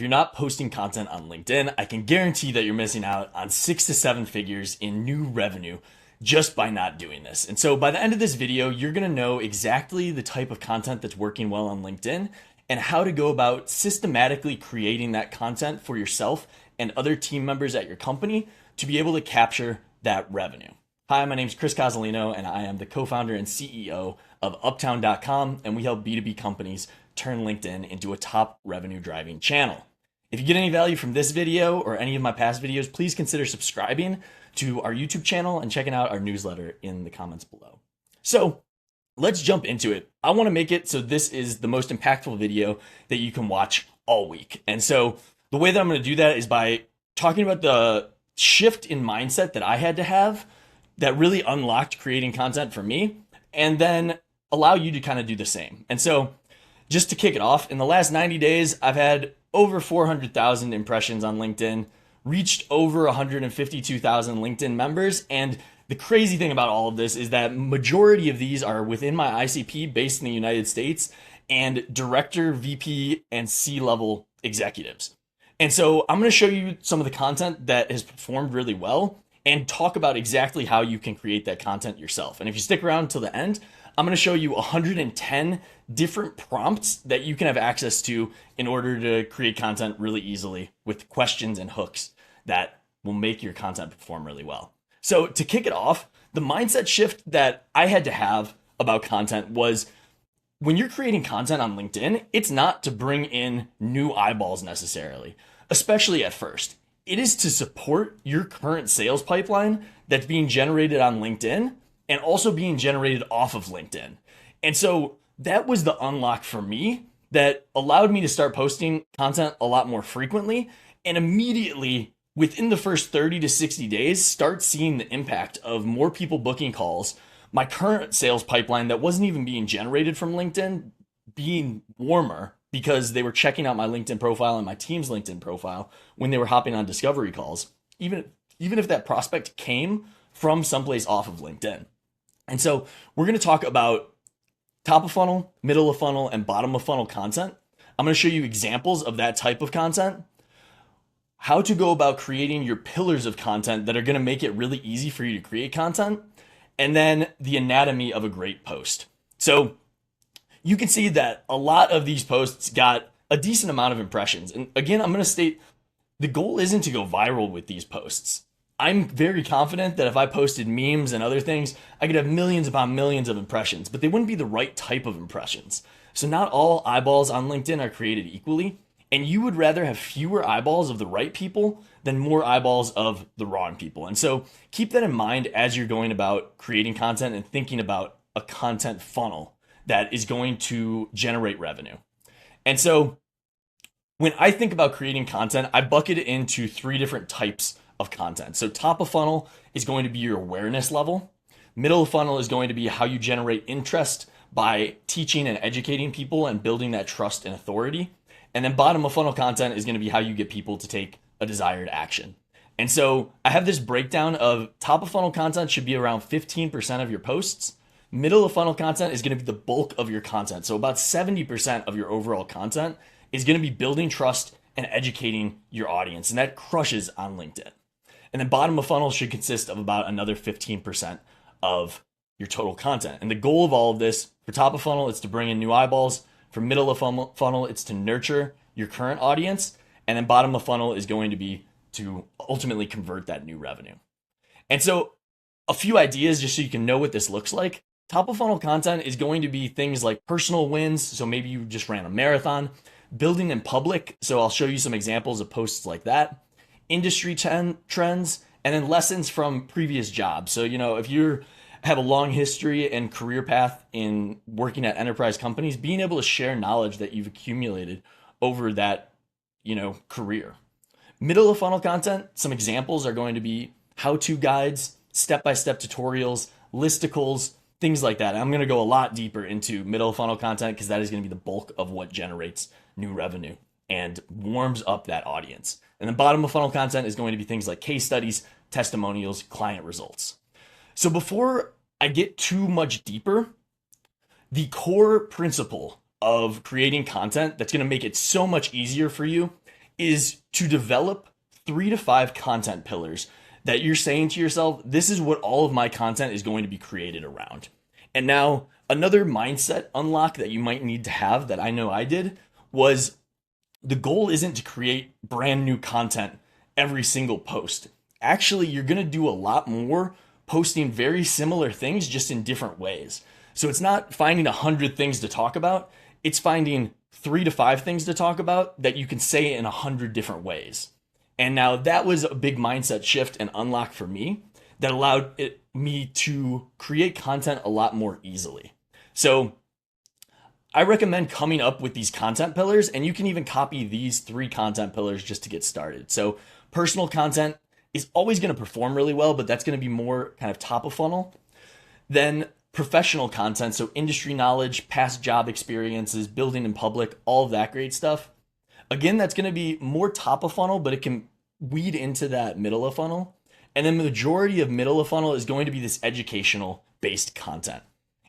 If you're not posting content on LinkedIn, I can guarantee that you're missing out on 6 to 7 figures in new revenue just by not doing this. And so by the end of this video, you're gonna know exactly the type of content that's working well on LinkedIn and how to go about systematically creating that content for yourself and other team members at your company to be able to capture that revenue. Hi, my name is Chris Cozzolino, and I am the co-founder and CEO of Uptown.com, and we help B2B companies turn LinkedIn into a top revenue driving channel. If you get any value from this video or any of my past videos, please consider subscribing to our YouTube channel and checking out our newsletter in the comments below. So let's jump into it. I want to make it so this is the most impactful video that you can watch all week. And so the way that I'm going to do that is by talking about the shift in mindset that I had to have that really unlocked creating content for me, and then allow you to kind of do the same. And so just to kick it off, in the last 90 days, I've had over 400,000 impressions on LinkedIn, reached over 152,000 LinkedIn members. And the crazy thing about all of this is that majority of these are within my ICP based in the United States and director, VP, and C-level executives. And so I'm going to show you some of the content that has performed really well and talk about exactly how you can create that content yourself. And if you stick around till the end, I'm going to show you 110 different prompts that you can have access to in order to create content really easily with questions and hooks that will make your content perform really well. So to kick it off, the mindset shift that I had to have about content was when you're creating content on LinkedIn, it's not to bring in new eyeballs necessarily, especially at first. It is to support your current sales pipeline that's being generated on LinkedIn and also being generated off of LinkedIn. And so that was the unlock for me that allowed me to start posting content a lot more frequently and immediately within the first 30 to 60 days, start seeing the impact of more people booking calls, my current sales pipeline that wasn't even being generated from LinkedIn being warmer because they were checking out my LinkedIn profile and my team's LinkedIn profile when they were hopping on discovery calls, even if that prospect came from someplace off of LinkedIn. And so we're going to talk about top of funnel, middle of funnel, and bottom of funnel content. I'm going to show you examples of that type of content, how to go about creating your pillars of content that are going to make it really easy for you to create content, and then the anatomy of a great post. So you can see that a lot of these posts got a decent amount of impressions. And again, I'm going to state the goal isn't to go viral with these posts. I'm very confident that if I posted memes and other things, I could have millions upon millions of impressions, but they wouldn't be the right type of impressions. So not all eyeballs on LinkedIn are created equally, and you would rather have fewer eyeballs of the right people than more eyeballs of the wrong people. And so keep that in mind as you're going about creating content and thinking about a content funnel that is going to generate revenue. And so when I think about creating content, I bucket it into 3 different types of content. So top of funnel is going to be your awareness level. Middle of funnel is going to be how you generate interest by teaching and educating people and building that trust and authority. And then bottom of funnel content is going to be how you get people to take a desired action. And so I have this breakdown of top of funnel content should be around 15% of your posts. Middle of funnel content is going to be the bulk of your content. So about 70% of your overall content is going to be building trust and educating your audience. And that crushes on LinkedIn. And then bottom of funnel should consist of about another 15% of your total content. And the goal of all of this for top of funnel is to bring in new eyeballs. For middle of funnel, it's to nurture your current audience. And then bottom of funnel is going to be to ultimately convert that new revenue. And so a few ideas just so you can know what this looks like. Top of funnel content is going to be things like personal wins. So maybe you just ran a marathon, building in public. So I'll show you some examples of posts like that, industry trends, and then lessons from previous jobs. So, if you have a long history and career path in working at enterprise companies, being able to share knowledge that you've accumulated over that, career. Middle of funnel content, some examples are going to be how-to guides, step-by-step tutorials, listicles, things like that. I'm going to go a lot deeper into middle of funnel content because that is going to be the bulk of what generates new revenue and warms up that audience. And then bottom of funnel content is going to be things like case studies, testimonials, client results. So before I get too much deeper, the core principle of creating content that's going to make it so much easier for you is to develop 3 to 5 content pillars that you're saying to yourself, this is what all of my content is going to be created around. And now another mindset unlock that you might need to have that I know I did was the goal isn't to create brand new content every single post. Actually, you're going to do a lot more posting very similar things just in different ways. So it's not finding 100 things to talk about. It's finding 3 to 5 things to talk about that you can say in 100 different ways. And now that was a big mindset shift and unlock for me that allowed me to create content a lot more easily. So I recommend coming up with these content pillars, and you can even copy these 3 content pillars just to get started. So personal content is always going to perform really well, but that's going to be more kind of top of funnel. Then professional content, so industry knowledge, past job experiences, building in public, all of that great stuff. Again, that's going to be more top of funnel, but it can weed into that middle of funnel. And then the majority of middle of funnel is going to be this educational based content.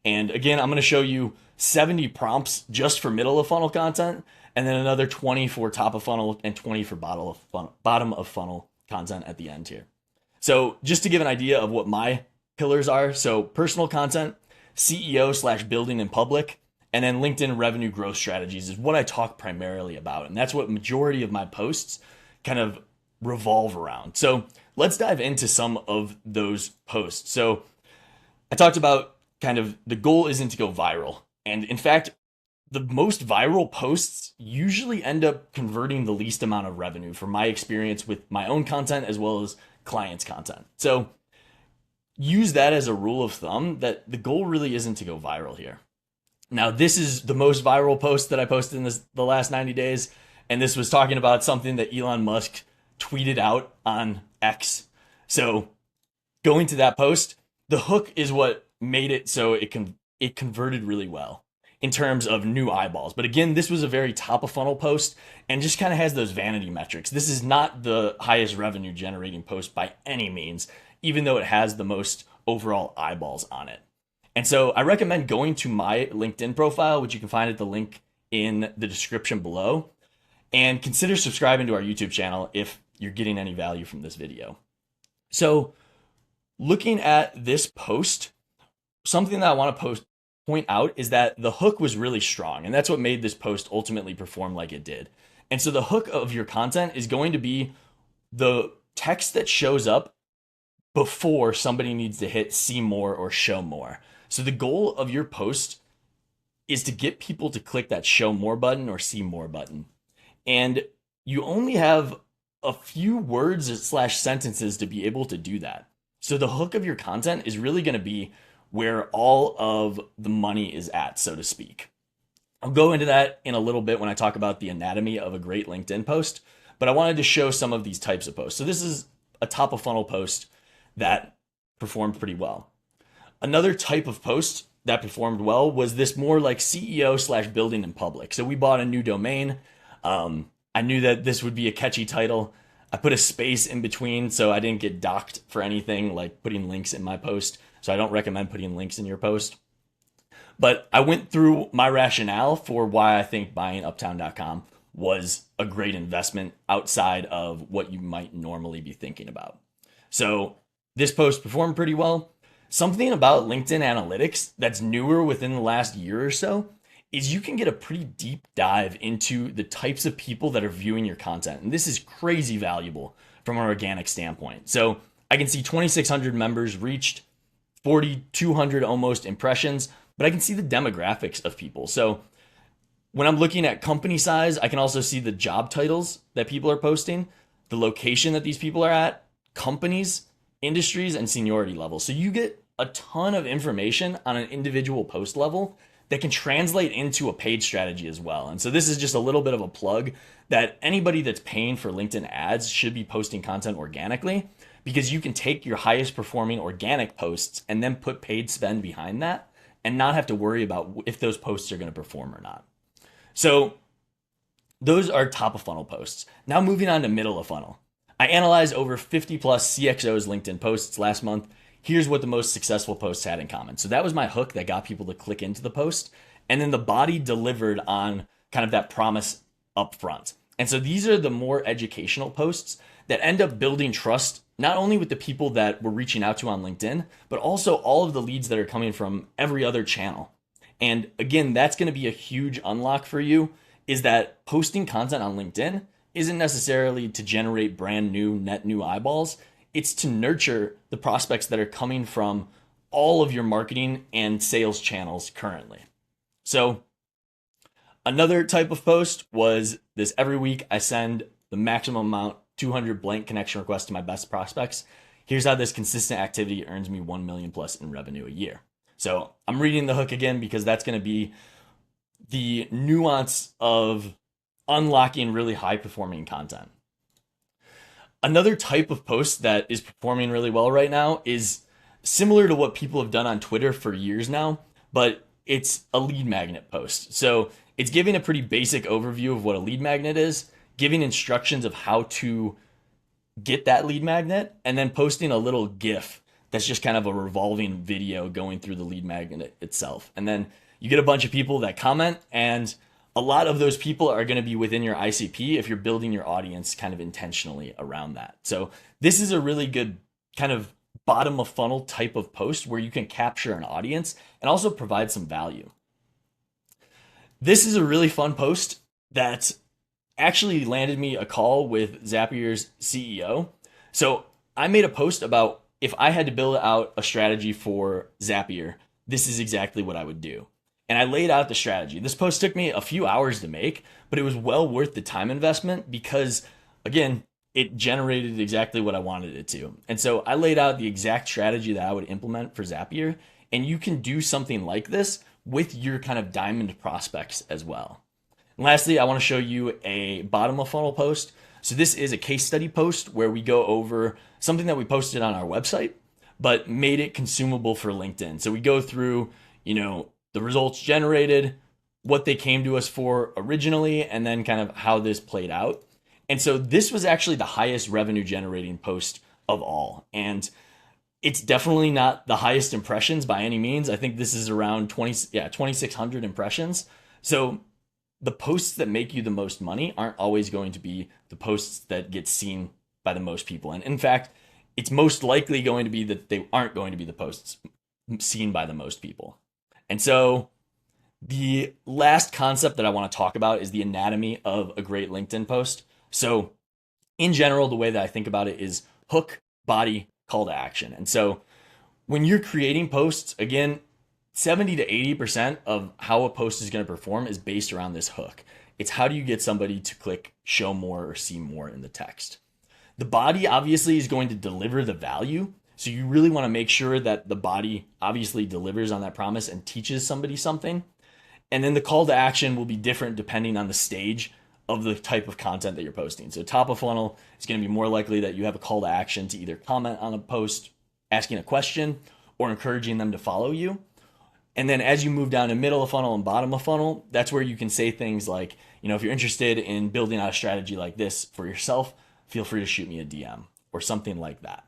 And again, I'm going to show you 70 prompts just for middle of funnel content, and then another 20 for top of funnel and 20 for bottom of funnel content at the end here. So just to give an idea of what my pillars are. So personal content, CEO/building in public, and then LinkedIn revenue growth strategies is what I talk primarily about. And that's what majority of my posts kind of revolve around. So let's dive into some of those posts. So I talked about kind of the goal isn't to go viral. And in fact, the most viral posts usually end up converting the least amount of revenue from my experience with my own content as well as clients' content. So use that as a rule of thumb that the goal really isn't to go viral here. Now, this is the most viral post that I posted in the last 90 days. And this was talking about something that Elon Musk tweeted out on X. So going to that post, the hook is what made it so it converted really well in terms of new eyeballs. But again, this was a very top of funnel post and just kind of has those vanity metrics. This is not the highest revenue generating post by any means, even though it has the most overall eyeballs on it. And so I recommend going to my LinkedIn profile, which you can find at the link in the description below, and consider subscribing to our YouTube channel if you're getting any value from this video. So looking at this post, something that I want to point out is that the hook was really strong, and that's what made this post ultimately perform like it did. And so the hook of your content is going to be the text that shows up before somebody needs to hit see more or show more. So the goal of your post is to get people to click that show more button or see more button. And you only have a few words/sentences to be able to do that. So the hook of your content is really going to be where all of the money is at, so to speak. I'll go into that in a little bit when I talk about the anatomy of a great LinkedIn post, but I wanted to show some of these types of posts. So this is a top of funnel post that performed pretty well. Another type of post that performed well was this more like CEO/building in public. So we bought a new domain. I knew that this would be a catchy title. I put a space in between so I didn't get docked for anything like putting links in my post. So I don't recommend putting links in your post. But I went through my rationale for why I think buying Uptown.com was a great investment outside of what you might normally be thinking about. So this post performed pretty well. Something about LinkedIn analytics that's newer within the last year or so is you can get a pretty deep dive into the types of people that are viewing your content. And this is crazy valuable from an organic standpoint. So I can see 2,600 members reached, 4,200 almost impressions, but I can see the demographics of people. So when I'm looking at company size, I can also see the job titles that people are posting, the location that these people are at, companies, industries, and seniority levels. So you get a ton of information on an individual post level that can translate into a paid strategy as well. And so this is just a little bit of a plug that anybody that's paying for LinkedIn ads should be posting content organically, because you can take your highest performing organic posts and then put paid spend behind that and not have to worry about if those posts are going to perform or not. So those are top of funnel posts. Now moving on to middle of funnel. I analyzed over 50 plus CXOs LinkedIn posts last month. Here's what the most successful posts had in common. So that was my hook that got people to click into the post. And then the body delivered on kind of that promise up front. And so these are the more educational posts that end up building trust, not only with the people that we're reaching out to on LinkedIn, but also all of the leads that are coming from every other channel. And again, that's going to be a huge unlock for you, is that posting content on LinkedIn isn't necessarily to generate brand new, net new eyeballs. It's to nurture the prospects that are coming from all of your marketing and sales channels currently. So another type of post was this: every week I send the maximum amount, 200 blank connection requests to my best prospects. Here's how this consistent activity earns me 1 million plus in revenue a year. So I'm reading the hook again because that's going to be the nuance of unlocking really high performing content. Another type of post that is performing really well right now is similar to what people have done on Twitter for years now, but it's a lead magnet post. So it's giving a pretty basic overview of what a lead magnet is, giving instructions of how to get that lead magnet, and then posting a little GIF that's just kind of a revolving video going through the lead magnet itself. And then you get a bunch of people that comment, and a lot of those people are going to be within your ICP if you're building your audience kind of intentionally around that. So this is a really good kind of bottom of funnel type of post where you can capture an audience and also provide some value. This is a really fun post that actually landed me a call with Zapier's CEO. So I made a post about, if I had to build out a strategy for Zapier, this is exactly what I would do. And I laid out the strategy. This post took me a few hours to make, but it was well worth the time investment because, again, it generated exactly what I wanted it to. And so I laid out the exact strategy that I would implement for Zapier. And you can do something like this with your kind of diamond prospects as well. And lastly, I want to show you a bottom of funnel post. So this is a case study post where we go over something that we posted on our website, but made it consumable for LinkedIn. So we go through, the results generated, what they came to us for originally, and then kind of how this played out. And so this was actually the highest revenue generating post of all. And it's definitely not the highest impressions by any means. I think this is around 2,600 impressions. So the posts that make you the most money aren't always going to be the posts that get seen by the most people. And in fact, it's most likely going to be that they aren't going to be the posts seen by the most people. And so the last concept that I want to talk about is the anatomy of a great LinkedIn post. So in general, the way that I think about it is hook, body, call to action. And so when you're creating posts, again, 70 to 80% of how a post is going to perform is based around this hook. It's how do you get somebody to click show more or see more in the text. The body obviously is going to deliver the value. So you really want to make sure that the body obviously delivers on that promise and teaches somebody something. And then the call to action will be different depending on the stage of the type of content that you're posting. So top of funnel is going to be more likely that you have a call to action to either comment on a post, asking a question, or encouraging them to follow you. And then as you move down to middle of funnel and bottom of funnel, that's where you can say things like, if you're interested in building out a strategy like this for yourself, feel free to shoot me a DM or something like that.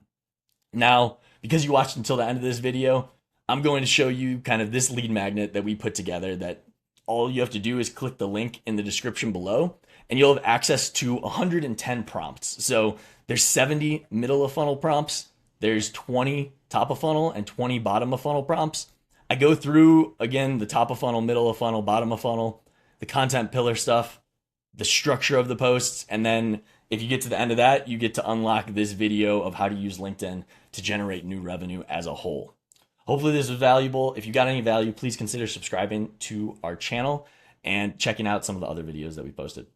Now, because you watched until the end of this video, I'm going to show you kind of this lead magnet that we put together that all you have to do is click the link in the description below and you'll have access to 110 prompts. So there's 70 middle of funnel prompts, there's 20 top of funnel and 20 bottom of funnel prompts. I go through, again, the top of funnel, middle of funnel, bottom of funnel, the content pillar stuff, the structure of the posts, and then if you get to the end of that, you get to unlock this video of how to use LinkedIn to generate new revenue as a whole. Hopefully this was valuable. If you got any value, please consider subscribing to our channel and checking out some of the other videos that we posted.